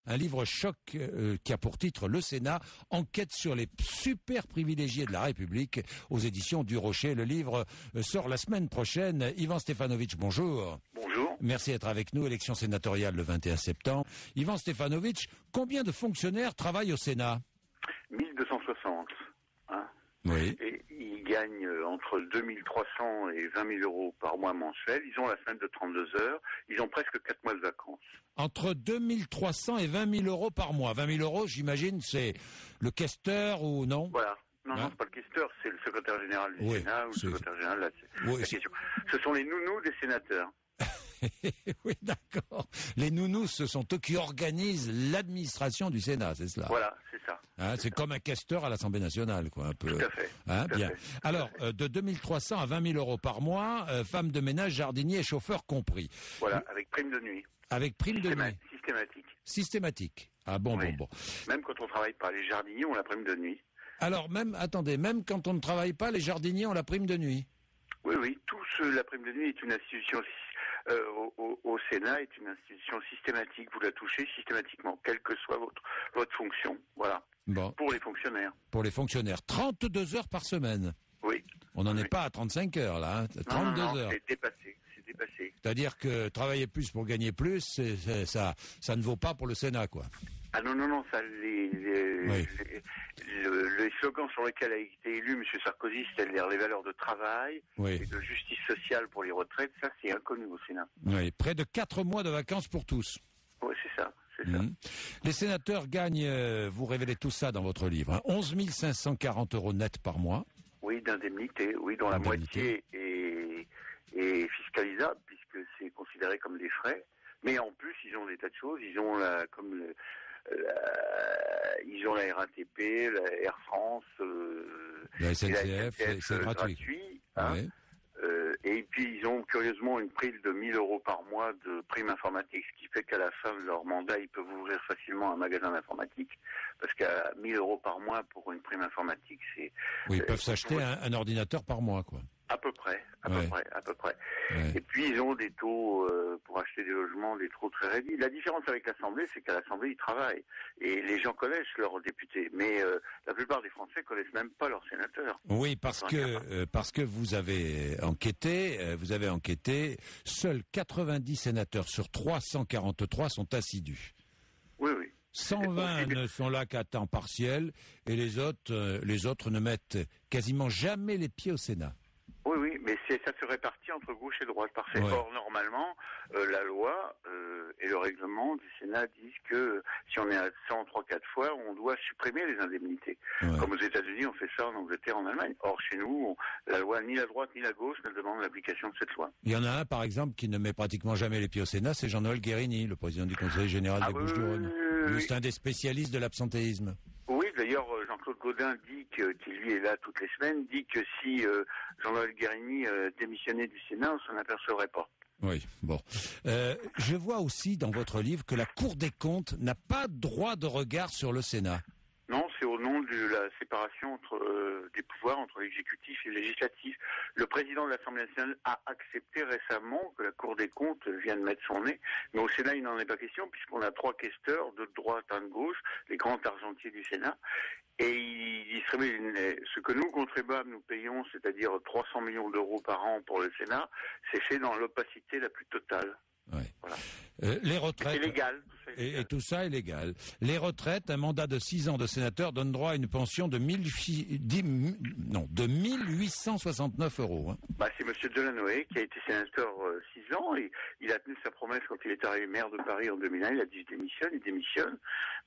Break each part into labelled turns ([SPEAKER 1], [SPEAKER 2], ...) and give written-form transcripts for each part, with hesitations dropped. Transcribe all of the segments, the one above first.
[SPEAKER 1] un livre choc qui a pour titre Le Sénat, enquête sur les super privilégiés de la République aux éditions du Rocher. Le livre sort la semaine prochaine. Ivan Stefanovic, bonjour.
[SPEAKER 2] Bonjour.
[SPEAKER 1] Merci d'être avec nous. Élection sénatoriale le 21 septembre. Ivan Stefanovic, combien de fonctionnaires travaillent au Sénat?
[SPEAKER 2] 1260. Hein.
[SPEAKER 1] Oui.
[SPEAKER 2] Et ils gagnent entre 2300 et 20 000 euros par mois mensuel. Ils ont la semaine de 32 heures. Ils ont presque 4 mois de vacances.
[SPEAKER 1] Entre 2300 et 20 000 euros par mois. 20 000 euros, j'imagine, c'est le questeur ou non?
[SPEAKER 2] Voilà. Non, c'est pas le questeur, c'est le secrétaire général du Sénat ou le secrétaire général de la question. Ce sont les nounous des sénateurs.
[SPEAKER 1] Oui, d'accord. Les nounous, ce sont eux qui organisent l'administration du Sénat, c'est cela?
[SPEAKER 2] Voilà, c'est ça.
[SPEAKER 1] Hein, c'est comme un questeur à l'Assemblée nationale, quoi, un peu.
[SPEAKER 2] Tout à fait.
[SPEAKER 1] Hein,
[SPEAKER 2] tout
[SPEAKER 1] bien.
[SPEAKER 2] À fait.
[SPEAKER 1] Alors, de 2300 à 20 000 euros par mois, femmes de ménage, jardiniers et chauffeurs compris.
[SPEAKER 2] Voilà, avec prime de nuit.
[SPEAKER 1] Avec prime de nuit.
[SPEAKER 2] Systématique.
[SPEAKER 1] Systématique. Ah bon,
[SPEAKER 2] oui.
[SPEAKER 1] bon.
[SPEAKER 2] Même quand on travaille pas, les jardiniers ont la prime de nuit.
[SPEAKER 1] Alors, même quand on ne travaille pas, les jardiniers ont la prime de nuit.
[SPEAKER 2] Oui, la prime de nuit est une institution au Sénat, est une institution systématique. Vous la touchez systématiquement, quelle que soit votre fonction. Voilà.
[SPEAKER 1] Bon.
[SPEAKER 2] Pour les fonctionnaires.
[SPEAKER 1] Pour les fonctionnaires. 32 heures par semaine.
[SPEAKER 2] Oui.
[SPEAKER 1] On n'en est pas à 35 heures, là. Hein. 32 heures.
[SPEAKER 2] C'est dépassé.
[SPEAKER 1] C'est-à-dire que travailler plus pour gagner plus, ça ne vaut pas pour le Sénat, quoi.
[SPEAKER 2] Ah non, ça, les slogans sur lesquels a été élu M. Sarkozy, c'est-à-dire les valeurs de travail et de justice sociale pour les retraites, ça c'est inconnu au Sénat.
[SPEAKER 1] Oui, près de 4 mois de vacances pour tous.
[SPEAKER 2] Oui, c'est ça.
[SPEAKER 1] Les sénateurs gagnent, vous révélez tout ça dans votre livre, hein, 11 540 euros net par mois.
[SPEAKER 2] Oui, d'indemnité, dont la moitié est fiscalisable, puisque c'est considéré comme des frais. Mais en plus, ils ont des tas de choses. Ils ont ils ont la RATP, la Air France,
[SPEAKER 1] la SNCF, c'est gratuit.
[SPEAKER 2] Hein. Ouais. Et puis ils ont curieusement une prime de 1 000 euros par mois de prime informatique, ce qui fait qu'à la fin de leur mandat, ils peuvent ouvrir facilement un magasin d'informatique, parce qu'à 1 000 euros par mois pour une prime informatique, c'est...
[SPEAKER 1] Oui, ils peuvent s'acheter un ordinateur par mois, quoi.
[SPEAKER 2] À peu près.
[SPEAKER 1] Ouais.
[SPEAKER 2] Et puis ils ont des taux pour acheter des logements, des taux très réduits. La différence avec l'Assemblée, c'est qu'à l'Assemblée, ils travaillent. Et les gens connaissent leurs députés. Mais la plupart des Français connaissent même pas leurs sénateurs.
[SPEAKER 1] Oui, parce que vous avez enquêté, seuls 90 sénateurs sur 343 sont assidus.
[SPEAKER 2] Oui.
[SPEAKER 1] 120 ne sont là qu'à temps partiel, et les autres ne mettent quasiment jamais les pieds au Sénat.
[SPEAKER 2] Oui, mais ça se répartit entre gauche et droite. Or, normalement, la loi et le règlement du Sénat disent que si on est à 103-4 fois, on doit supprimer les indemnités. Ouais. Comme aux États-Unis, on fait ça en Angleterre, en Allemagne. Or, chez nous, la loi, ni la droite ni la gauche ne demande l'application de cette loi.
[SPEAKER 1] Il y en a un, par exemple, qui ne met pratiquement jamais les pieds au Sénat, c'est Jean-Noël Guérini, le président du Conseil général des Bouches-du-Rhône. C'est un des spécialistes de l'absentéisme.
[SPEAKER 2] Oui, d'ailleurs, Jean-Claude Gaudin dit qui lui est là toutes les semaines, dit que si Jean-Noël Guérini démissionnait du Sénat, on s'en apercevrait pas.
[SPEAKER 1] Oui, bon. Je vois aussi dans votre livre que la Cour des comptes n'a pas droit de regard sur le Sénat.
[SPEAKER 2] Non, c'est au nom de la séparation des pouvoirs entre l'exécutif et le législatif. Le président de l'Assemblée nationale a accepté récemment que la Cour des comptes vienne mettre son nez, mais au Sénat, il n'en est pas question, puisqu'on a 3 questeurs, de droite, un de gauche, les grands argentiers du Sénat, et ils distribuent ce que nous, contribuables, nous payons, c'est-à-dire 300 millions d'euros par an pour le Sénat, c'est fait dans l'opacité la plus totale.
[SPEAKER 1] Ouais.
[SPEAKER 2] Voilà.
[SPEAKER 1] Les retraites.
[SPEAKER 2] C'est légal.
[SPEAKER 1] Et tout ça est légal. Les retraites, un mandat de 6 ans de sénateur donne droit à une pension de 1869 euros. Hein.
[SPEAKER 2] C'est monsieur Delanoë qui a été sénateur 6 ans et il a tenu sa promesse quand il est arrivé maire de Paris en 2001. Il a dit il démissionne,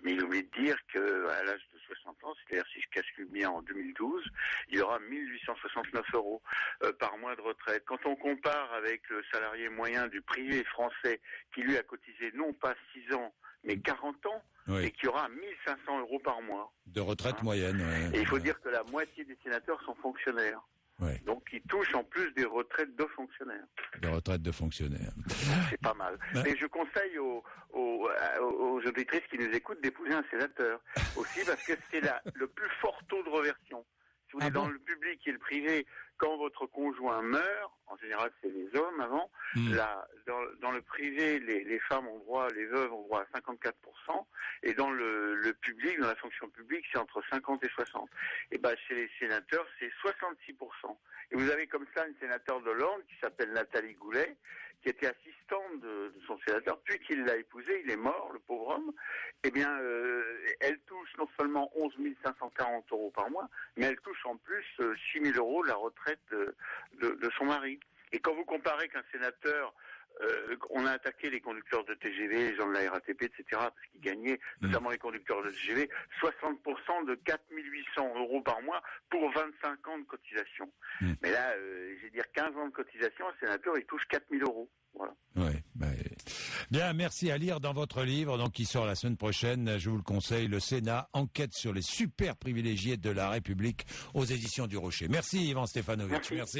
[SPEAKER 2] mais il oublie de dire qu'à l'âge de 60 ans, c'est-à-dire si je calcule bien en 2012, il aura 1869 euros par mois de retraite. Quand on compare avec le salarié moyen du privé français qui lui a cotisé non pas 6 ans, mais 40 ans, et qui aura 1500 euros par mois.
[SPEAKER 1] De retraite moyenne. Ouais.
[SPEAKER 2] Et il faut dire que la moitié des sénateurs sont fonctionnaires.
[SPEAKER 1] Ouais.
[SPEAKER 2] Donc ils touchent en plus des retraites de fonctionnaires.
[SPEAKER 1] Des retraites de fonctionnaires.
[SPEAKER 2] C'est pas mal. Et je conseille aux auditrices qui nous écoutent d'épouser un sénateur. Aussi parce que c'est le plus fort taux de reversion. Si vous voulez, dans le public et le privé, quand votre conjoint meurt, en général c'est les hommes avant, là, dans le privé, les femmes ont droit, les veuves ont droit à 54%, et dans le public, dans la fonction publique, c'est entre 50 et 60. Et ben chez les sénateurs, c'est 66%. Et vous avez comme ça une sénateur de l'Orne qui s'appelle Nathalie Goulet, qui était assistante de son sénateur, puis qu'il l'a épousé, il est mort, le pauvre homme. Eh bien, elle touche non seulement 11 540 € par mois, mais elle touche en plus 6 000 € la retraite de son mari. Et quand vous comparez qu'un sénateur, on a attaqué les conducteurs de TGV, les gens de la RATP, etc., parce qu'ils gagnaient, notamment les conducteurs de TGV, 60% de 4 800 € par mois pour 25 ans de cotisation. Mais là, je vais dire 15 ans de cotisation, un sénateur, il touche 4 000 €. Voilà.
[SPEAKER 1] Ouais, bien, merci, à lire dans votre livre, donc qui sort la semaine prochaine, je vous le conseille, Le Sénat, enquête sur les super privilégiés de la République, aux éditions du Rocher. Merci Yvan Stefanovic. Merci.